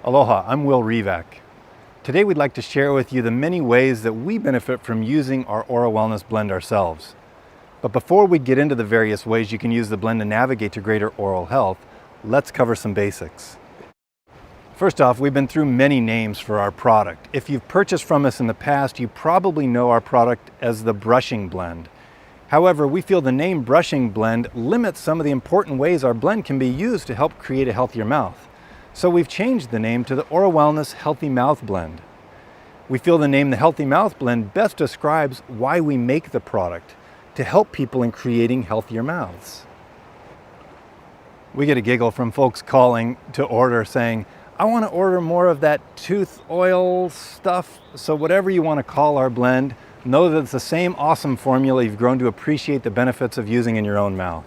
Aloha, I'm Will Revak. Today we'd like to share with you the many ways that we benefit from using our OraWellness blend ourselves. But before we get into the various ways you can use the blend to navigate to greater oral health, let's cover some basics. First off, we've been through many names for our product. If you've purchased from us in the past, you probably know our product as the brushing blend. However, we feel the name brushing blend limits some of the important ways our blend can be used to help create a healthier mouth. So we've changed the name to the OraWellness Healthy Mouth Blend. We feel the name the Healthy Mouth Blend best describes why we make the product, to help people in creating healthier mouths. We get a giggle from folks calling to order saying, I want to order more of that tooth oil stuff. So whatever you want to call our blend, know that it's the same awesome formula you've grown to appreciate the benefits of using in your own mouth.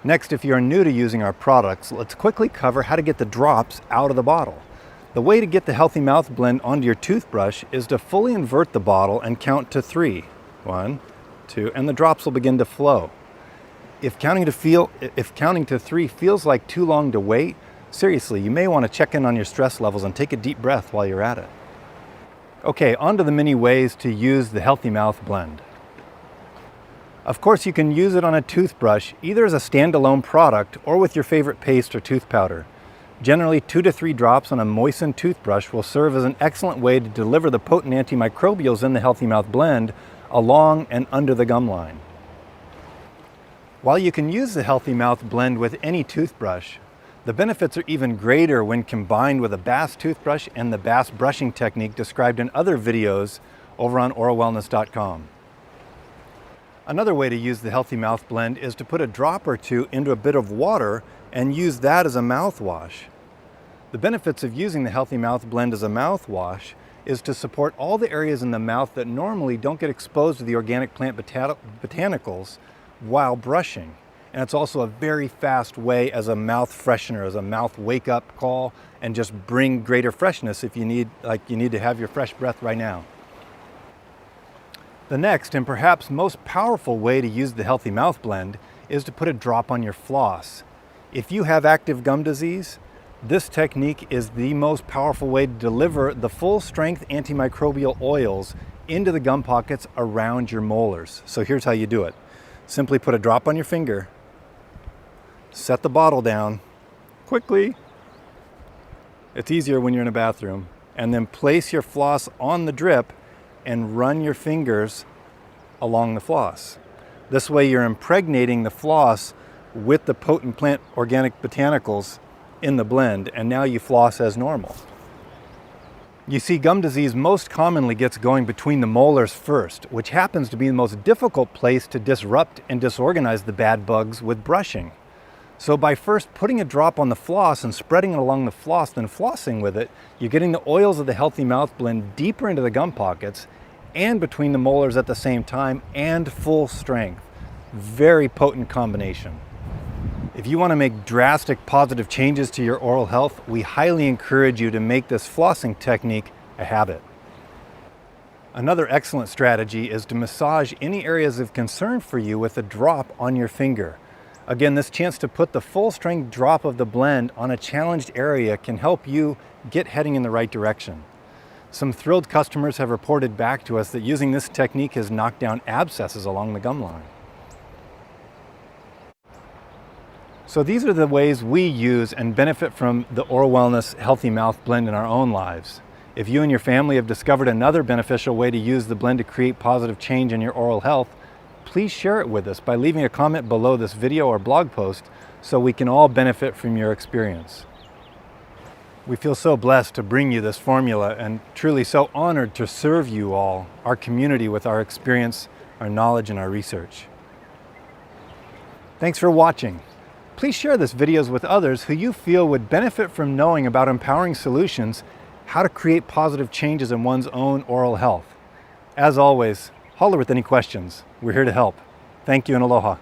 Next, if you're new to using our products, let's quickly cover how to get the drops out of the bottle. The way to get the Healthy Mouth Blend onto your toothbrush is to fully invert the bottle and count to 3. 1, 2, and the drops will begin to flow. If counting to 3 feels like too long to wait, seriously, you may want to check in on your stress levels and take a deep breath while you're at it. Okay, on to the many ways to use the Healthy Mouth Blend. Of course, you can use it on a toothbrush, either as a standalone product or with your favorite paste or tooth powder. Generally, 2 to 3 drops on a moistened toothbrush will serve as an excellent way to deliver the potent antimicrobials in the Healthy Mouth Blend along and under the gum line. While you can use the Healthy Mouth Blend with any toothbrush, the benefits are even greater when combined with a bass toothbrush and the bass brushing technique described in other videos over on OraWellness.com. Another way to use the Healthy Mouth Blend is to put a drop or 2 into a bit of water and use that as a mouthwash. The benefits of using the Healthy Mouth Blend as a mouthwash is to support all the areas in the mouth that normally don't get exposed to the organic plant botanicals while brushing. And it's also a very fast way as a mouth freshener, as a mouth wake-up call, and just bring greater freshness if you need to have your fresh breath right now. The next and perhaps most powerful way to use the Healthy Mouth Blend is to put a drop on your floss. If you have active gum disease, this technique is the most powerful way to deliver the full strength antimicrobial oils into the gum pockets around your molars. So here's how you do it. Simply put a drop on your finger, set the bottle down quickly. It's easier when you're in a bathroom. And then place your floss on the drip and run your fingers along the floss. This way you're impregnating the floss with the potent plant organic botanicals in the blend, and now you floss as normal. You see, gum disease most commonly gets going between the molars first, which happens to be the most difficult place to disrupt and disorganize the bad bugs with brushing. So by first putting a drop on the floss and spreading it along the floss, then flossing with it, you're getting the oils of the Healthy Mouth Blend deeper into the gum pockets and between the molars at the same time, and full strength. Very potent combination. If you want to make drastic positive changes to your oral health, we highly encourage you to make this flossing technique a habit. Another excellent strategy is to massage any areas of concern for you with a drop on your finger. Again, this chance to put the full strength drop of the blend on a challenged area can help you get heading in the right direction. Some thrilled customers have reported back to us that using this technique has knocked down abscesses along the gum line. So these are the ways we use and benefit from the OraWellness Healthy Mouth Blend in our own lives. If you and your family have discovered another beneficial way to use the blend to create positive change in your oral health, please share it with us by leaving a comment below this video or blog post so we can all benefit from your experience. We feel so blessed to bring you this formula and truly so honored to serve you all, our community, with our experience, our knowledge, and our research. Thanks for watching. Please share this videos with others who you feel would benefit from knowing about empowering solutions, how to create positive changes in one's own oral health. As always, holler with any questions. We're here to help. Thank you and aloha.